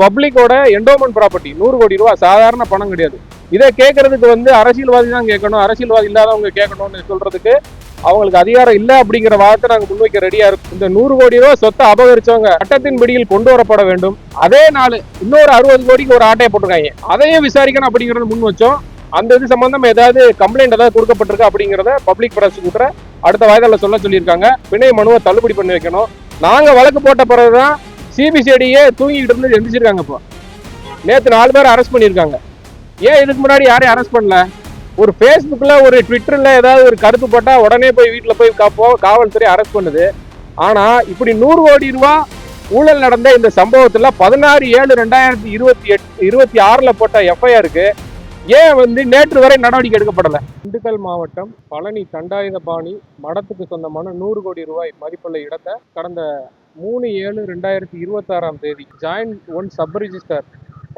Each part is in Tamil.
பப்ளிக்கோட என்டோமெண்ட் ப்ராப்பர்ட்டி 100 கோடி ரூபாய் சாதாரண பணம் கிடையாது. இதை கேட்கறதுக்கு அரசியல்வாதி தான் கேட்கணும், அரசியல்வாதி இல்லாதவங்க கேட்கணும்னு சொல்றதுக்கு அவங்களுக்கு அதிகாரம் இல்லை அப்படிங்கிற வாதத்தை நாங்கள் முன்வைக்க ரெடியா இருக்கும். இந்த 100 கோடி ரூபாய் சொத்தை அபகரிச்சவங்க சட்டத்தின் பிடியில் கொண்டு வரப்பட வேண்டும். அதே நாள் இன்னொரு 60 கோடிக்கு ஒரு ஆட்டையை போட்டிருக்காங்க, அதையும் விசாரிக்கணும் அப்படிங்கறது முன் வச்சோம். அந்த இது சம்பந்தம் ஏதாவது கம்ப்ளைண்ட் ஏதாவது கொடுக்கப்பட்டிருக்கு அப்படிங்கிறத பப்ளிக் ப்ராசிக்யூட்டரை அடுத்த வாய்தால சொல்ல சொல்லியிருக்காங்க. பிணை மனுவை தள்ளுபடி பண்ணி வைக்கணும். நாங்க வழக்கு போட்ட பிறகுதான் சிபிசிஐடியே தூங்கிட்டு இருந்து எந்திரிச்சிருக்காங்க. இப்போ நேற்று 4 பேர் அரெஸ்ட் பண்ணியிருக்காங்க. ஏன் இதுக்கு முன்னாடி யாரையும் அரெஸ்ட் பண்ணல? ஒரு ஃபேஸ்புக்கில் ஒரு ட்விட்டரில் ஏதாவது ஒரு கருத்து போட்டால் உடனே போய் வீட்டில் போய் காவல்துறை அரெஸ்ட் பண்ணுது. ஆனால் இப்படி 100 கோடி ரூபா ஊழல் நடந்த இந்த சம்பவத்தில் 16/7/2026 போட்ட எஃப்ஐஆருக்கு ஏன் நேற்று வரை நடவடிக்கை எடுக்கப்படலை? திண்டுக்கல் மாவட்டம் பழனி தண்டாயுதபாணி மடத்துக்கு சொந்தமான 100 கோடி ரூபாய் மதிப்புள்ள இடத்தை கடந்த 3/7/2026 ஜாயிண்ட் 1 சப் ரிஜிஸ்டர்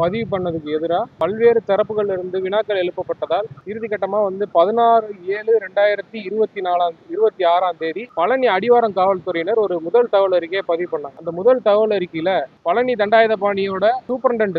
பதிவு பண்ணதுக்கு எதிராக பல்வேறு தரப்புகள் இருந்து வினாக்கள் எழுப்பப்பட்டதால் இறுதிக்கட்டமா 16/7/2026 பழனி அடிவாரம் காவல்துறையினர் ஒரு முதல் தகவல் அறிக்கையை பதிவு பண்ணாங்க. அந்த முதல் தகவல் அறிக்கையில பழனி தண்டாயுதபாணியோட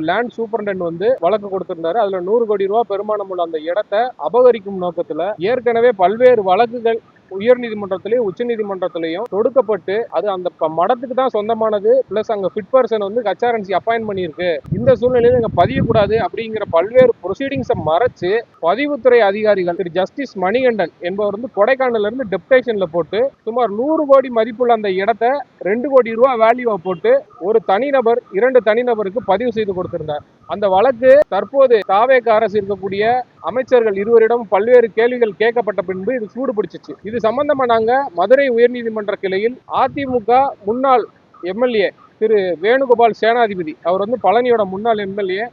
லேண்ட் சூப்பரண்டன்ட் வழக்கு கொடுத்திருந்தாரு. அதுல 100 கோடி ரூபாய் பெருமானம் உள்ள அந்த இடத்தை அபகரிக்கும் நோக்கத்துல ஏற்கனவே பல்வேறு வழக்குகள் உயர் நீதிமன்றத்திலையும் உச்ச நீதிமன்றத்திலையும் தொடுக்கப்பட்டு அது அந்த மடத்துக்கு தான் சொந்தமானது. பிளஸ் அங்க ஃபிட் பர்சன் ஹெச்ஆர்என்சி அப்பாயின்ட் பண்ணியிருக்கு. இந்த சூழ்நிலையில இங்க பதியக்கூடாது அப்படிங்கிற பல்வேறு ப்ரொசீடிங்ஸை மறைச்சு பதிவுத்துறை அதிகாரிகள் திரு ஜஸ்டிஸ் மணிகண்டன் என்பவர் கொடைக்கானல்ல இருந்து டெப்டேஷன்ல போட்டு சுமார் 100 கோடி மதிப்புள்ள அந்த இடத்தை 2 கோடி ரூபாய் வேல்யூவா போட்டு ஒரு தனிநபர் 2 தனிநபருக்கு பதிவு செய்து கொடுத்திருந்தார். அந்த வழக்கு தற்போது தாவேக அரசு இருக்கக்கூடிய அமைச்சர்கள் இருவரிடம் பல்வேறு கேள்விகள் கேட்கப்பட்ட பின்பு இது சூடு பிடிச்சிச்சு. இது சம்பந்தமா நாங்க மதுரை உயர்நீதிமன்ற கிளையில் அதிமுக முன்னாள் எம்எல்ஏ திரு வேணுகோபால் சேனாதிபதி, அவர் பழனியோட முன்னாள் எம்எல்ஏ,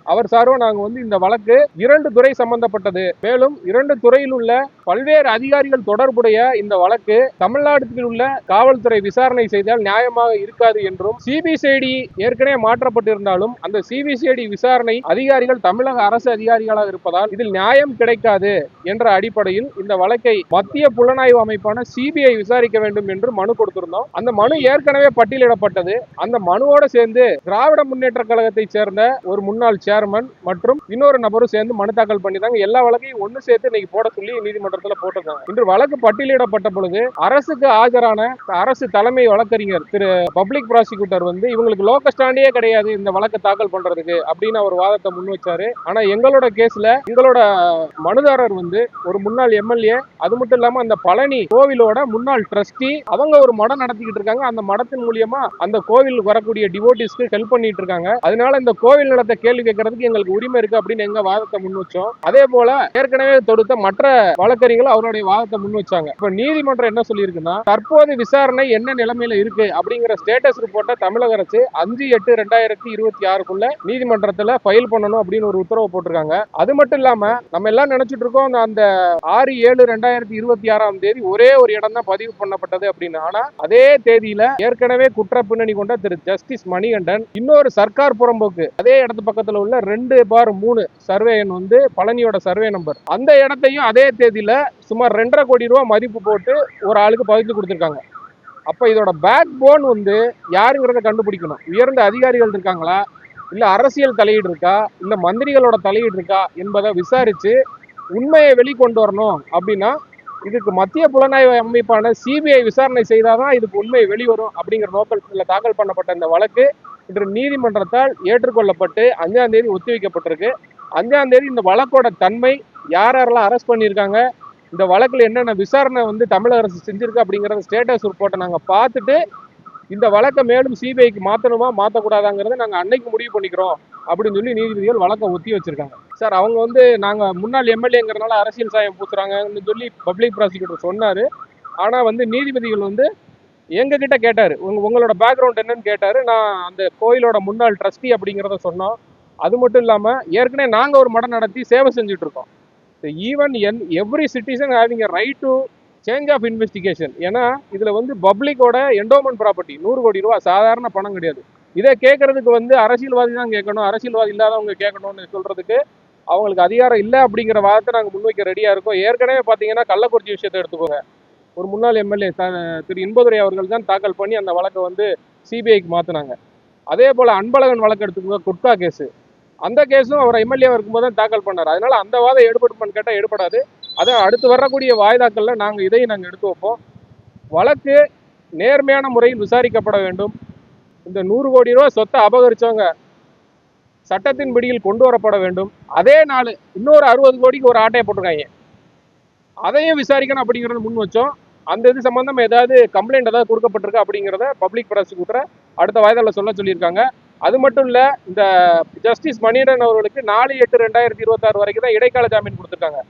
அவர் சார்பாக நாங்கள் இந்த வழக்கு 2 துறை சம்பந்தப்பட்டது. மேலும் 2 துறையில் உள்ள பல்வேறு அதிகாரிகள் தொடர்புடைய இந்த வழக்கு தமிழ்நாட்டில் உள்ள காவல்துறை விசாரணை செய்தால் நியாயமாக இருக்காது என்றும், சிபிசிஐடி ஏற்கனவே மாற்றப்பட்டிருந்தாலும் அந்த சிபிசிஐடி விசாரணை அதிகாரிகள் தமிழக அரசு அதிகாரிகளாக இருப்பதால் இதில் நியாயம் கிடைக்காது என்ற அடிப்படையில் இந்த வழக்கை மத்திய புலனாய்வு அமைப்பான சிபிஐ விசாரிக்க வேண்டும் என்று மனு கொடுத்திருந்தோம். அந்த மனு ஏற்கனவே பட்டியலிடப்பட்டது. அந்த மனுவோடு சேர்ந்து திராவிட முன்னேற்ற கழகத்தை சேர்ந்த ஒரு முன்னாள் சேர்மன் மற்றும் இன்னொரு நபரும் சேர்ந்து மனு தாக்கல் பண்ணிட்டாங்க. எல்லா வழக்கையும் ஒன்னு சேர்த்து இன்னைக்கு போட சொல்லி நீதிமன்றத்தில் போட்டிருக்காங்க. இன்று வழக்கு பட்டியலிடப்பட்ட பொழுது அரசுக்கு ஆஜரான அரசு தலைமை வழக்கறிஞர் திரு பப்ளிக் ப்ராசிக்யூட்டர் இவங்களுக்கு லோக்கஸ்டாண்டியே கிடையாது இந்த வழக்கு தாக்கல் பண்றதுக்கு அப்படின்னு அவர் வாதத்தை முன் வச்சாரு. ஆனா எங்களோட கேஸ்ல எங்களோட மனுதாரர் ஒரு முன்னாள் எம்எல்ஏ, அது மட்டும் இல்லாம அந்த பழனி கோவிலோட முன்னாள் ட்ரஸ்டி, அவங்க ஒரு மடம் நடத்திக்கிட்டு இருக்காங்க. அந்த மடத்தின் மூலியமா அந்த கோவில் வரக்கூடிய டிவோட்டிஸ்க்கு ஹெல்ப் பண்ணிட்டு இருக்காங்க. அதனால இந்த கோவில் நிலத்தை கேள்வி கேட்கறதுக்கு எங்களுக்கு உரிமை இருக்கு அப்படின்னு எங்க வாதத்தை முன் வச்சோம். அதே போல ஏற்கனவே தொடுத்த மற்ற வழக்கறிஞர்கள் அவருடைய வாதத்தை முன் வச்சாங்க. இப்ப நீதிமன்றம் என்ன சொல்லியிருக்குன்னா, தற்போது விசாரணை என்ன நிலைமையில இருக்கு அப்படிங்கிற ஸ்டேட்டஸ் ரிப்போர்ட்டை தமிழக அரசு 5/8/2026 நீதிமன்றத்துல ஃபைல் பண்ணணும் அப்படின்னு ஒரு உத்தரவு போட்டிருக்காங்க. அது மட்டும் இல்லாம நம்ம எல்லாம் நினைச்சிட்டு இருக்கோம் அந்த 6/7/2026 ஒரே ஒரு இடம் தான் பதிவு பண்ணப்பட்டது அப்படின்னு. ஆனா அதே தேதியில ஏற்கனவே குற்ற பின்னணி கொண்ட திரு ஜஸ்டிஸ் மணிகண்டன் இன்னொரு சர்க்கார் புறம்போக்கு அதே இடத்து பக்கத்துல உள்ள 2/3 சர்வே எண் பழனியோட சர்வே நம்பர், அந்த இடத்தையும் அதே தேதியில சுமார் 2.5 கோடி ரூபாய் மதிப்பு போட்டு ஒரு ஆளுக்கு பதிவு கொடுத்திருக்காங்க. அப்ப இதோட பேக் போன் யாருங்கிறத கண்டுபிடிக்கணும். உயர்ந்த அதிகாரிகள் இருக்காங்களா, இல்ல அரசியல் தலையீடு இருக்கா, இல்ல மந்திரிகளோட தலையீடு இருக்கா என்பதை விசாரிச்சு உண்மையை வெளிக்கொண்டு வரணும். அப்படின்னா இதுக்கு மத்திய புலனாய்வு அமைப்பான சிபிஐ விசாரணை செய்தாதான் இதுக்கு உண்மை வெளிவரும் அப்படிங்கிற நோக்கத்தில் தாக்கல் பண்ணப்பட்ட இந்த வழக்கு இன்று நீதிமன்றத்தால் ஏற்றுக்கொள்ளப்பட்டு 5ஆம் தேதி ஒத்திவைக்கப்பட்டிருக்கு. 5ஆம் தேதி இந்த வழக்கோட தன்மை, யாரெல்லாம் அரெஸ்ட் பண்ணியிருக்காங்க, இந்த வழக்கில் என்னென்ன விசாரணை தமிழக அரசு செஞ்சிருக்கு அப்படிங்கிறத ஸ்டேட்டஸ் ரிப்போர்ட்டை நாங்கள் பார்த்துட்டு இந்த வழக்கை மேலும் சிபிஐக்கு மாற்றணுமா மாற்றக்கூடாதாங்கிறத நாங்கள் அன்னைக்கு முடிவு பண்ணிக்கிறோம் அப்படின்னு சொல்லி நீதிபதிகள் வழக்கை ஒத்தி வச்சிருக்காங்க. சார் அவங்க நாங்கள் முன்னாள் எம்எல்ஏங்கிறதுனால அரசியல் சாயம் பூசுறாங்கன்னு சொல்லி பப்ளிக் ப்ராசிக்யூட்டர் சொன்னார். ஆனால் நீதிபதிகள் எங்ககிட்ட கேட்டார், உங்களோட பேக்ரவுண்ட் என்னன்னு கேட்டார். நான் அந்த கோயிலோட முன்னாள் ட்ரஸ்டி அப்படிங்கிறத சொன்னோம். அது மட்டும் இல்லாமல் ஏற்கனவே நாங்கள் ஒரு மடம் நடத்தி சேவை செஞ்சுட்டு இருக்கோம். Even every citizen having a right to change of investigation. ஏன்னா இதில் பப்ளிக்கோட என்டோமெண்ட் ப்ராப்பர்ட்டி 100 கோடி ரூபாய் சாதாரண பணம் கிடையாது. இதை கேட்கறதுக்கு அரசியல்வாதி தான் கேட்கணும், அரசியல்வாதி இல்லாதவங்க கேட்கணும்னு சொல்றதுக்கு அவங்களுக்கு அதிகாரம் இல்லை அப்படிங்கிற வாதத்தை நாங்கள் முன்வைக்க ரெடியா இருக்கோம். ஏற்கனவே பார்த்தீங்கன்னா கள்ளக்குறிச்சி விஷயத்தை எடுத்துக்கோங்க. ஒரு முன்னாள் எம்எல்ஏ திரு இன்பதுரை அவர்கள் தான் தாக்கல் பண்ணி அந்த வழக்கை சிபிஐக்கு மாற்றினாங்க. அதே போல அன்பழகன் வழக்கு எடுத்துக்கோங்க, குட்கா கேஸ். அந்த கேஸும் அவர் எம்எல்ஏவா இருக்கும்போது தான் தாக்கல் பண்ணார். அதனால அந்த வாதம் எடுபடுமான்னு கேட்டால் எடுபடாது. அதான் அடுத்து வரக்கூடிய வாய்தாக்கள்ல இதையும் நாங்கள் எடுத்து வைப்போம். வழக்கு நேர்மையான முறையில் விசாரிக்கப்பட வேண்டும். இந்த 100 கோடி ரூபாய் சொத்தை அபகரிச்சவங்க சட்டத்தின் பிடியில் கொண்டு வரப்பட வேண்டும். அதே நாள் இன்னொரு 60 கோடிக்கு ஒரு ஆட்டையை போட்டிருக்காங்க, அதையும் விசாரிக்கணும் அப்படிங்கறத முன் வச்சோம். அந்த இது சம்பந்தம் ஏதாவது கம்ப்ளைண்ட் ஏதாவது கொடுக்கப்பட்டிருக்கு அப்படிங்கிறத பப்ளிக் ப்ராசிக்யூட்டரை அடுத்த வாய்தால சொல்லியிருக்காங்க. அது மட்டும் இல்ல, இந்த ஜஸ்டிஸ் மணிகண்டன் அவர்களுக்கு 4/8/2026 வரைக்கும் தான் இடைக்கால ஜாமீன் கொடுத்துருக்காங்க.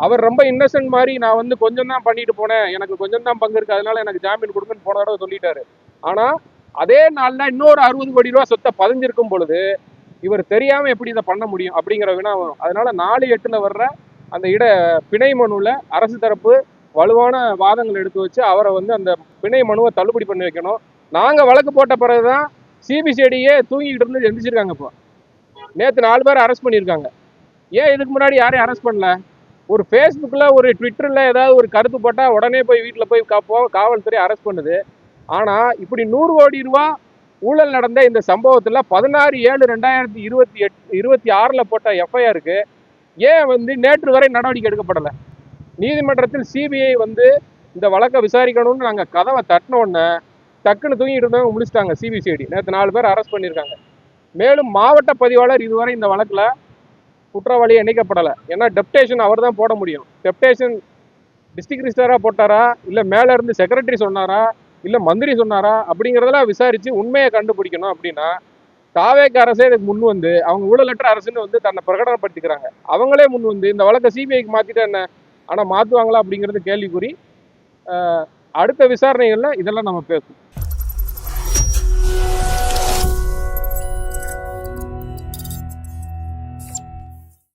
அவர் ரொம்ப இன்னசென்ட் மாதிரி, நான் கொஞ்சம் தான் பண்ணிட்டு போனேன், எனக்கு கொஞ்சம் தான் பங்கு இருக்கு, அதனால எனக்கு ஜாமீன் கொடுங்கன்னு போன தடவை சொல்லிட்டாரு. ஆனா அதே நாள்ல இன்னொரு 60 கோடி ரூபாய் சொத்தை பதிஞ்சிருக்கும் பொழுது இவர் தெரியாம எப்படி இதை பண்ண முடியும் அப்படிங்கிற வினா வரும். அதனால 4/8 வர்ற அந்த பிணை மனுவில் அரசு தரப்பு வலுவான வாதங்கள் எடுத்து வச்சு அவரை அந்த பிணை மனுவை தள்ளுபடி பண்ணி வைக்கணும். நாங்க வழக்கு போட்ட பிறகுதான் சிபிசிஐடியே தூங்கிக்கிட்டு இருந்து எந்திரிச்சிருக்காங்க. இப்போ நேற்று 4 பேர் அரெஸ்ட் பண்ணியிருக்காங்க. ஏன் இதுக்கு முன்னாடி யாரையும் அரெஸ்ட் பண்ணல? ஒரு ஃபேஸ்புக்கில், ஒரு ட்விட்டரில் ஏதாவது ஒரு கருத்து போட்டால் உடனே போய் வீட்டில் போய் காவல்துறை அரெஸ்ட் பண்ணுது. ஆனால் இப்படி 100 கோடி ரூபா ஊழல் நடந்த இந்த சம்பவத்தில் 16/7/2026 போட்ட எஃப்ஐஆருக்கு ஏன் நேற்று வரை நடவடிக்கை எடுக்கப்படலை? நீதிமன்றத்தில் சிபிஐ இந்த வழக்கை விசாரிக்கணும்னு நாங்கள் கதவை தட்டின உடனே டக்குன்னு தூங்கிட்டு இருந்தவங்க முடிச்சிட்டாங்க. சிபிசிஐடி நேற்று 4 பேர் அரெஸ்ட் பண்ணியிருக்காங்க. மேலும் மாவட்ட பதிவாளர் இதுவரை இந்த வழக்கில் குற்றவாளியை இணைக்கப்படலை. ஏன்னா டெப்டேஷன் அவர் தான் போட முடியும். டெப்டேஷன் டிஸ்ட்ரிக்ட் ரிஜிஸ்டராக போட்டாரா, இல்லை மேலே இருந்து செக்ரட்டரி சொன்னாரா, இல்லை மந்திரி சொன்னாரா அப்படிங்கிறதெல்லாம் விசாரித்து உண்மையை கண்டுபிடிக்கணும். அப்படின்னா தாவேக அரசே இதுக்கு முன் அவங்க ஊழலற்ற அரசுன்னு தன்னை பிரகடனப்படுத்திக்கிறாங்க. அவங்களே முன் இந்த வழக்கை சிபிஐக்கு மாற்றிட்டா என்ன? ஆனால் மாற்றுவாங்களா அப்படிங்கிறது கேள்விக்குறி. அடுத்த விசாரணைகளில் இதெல்லாம் நம்ம பேசுவோம்.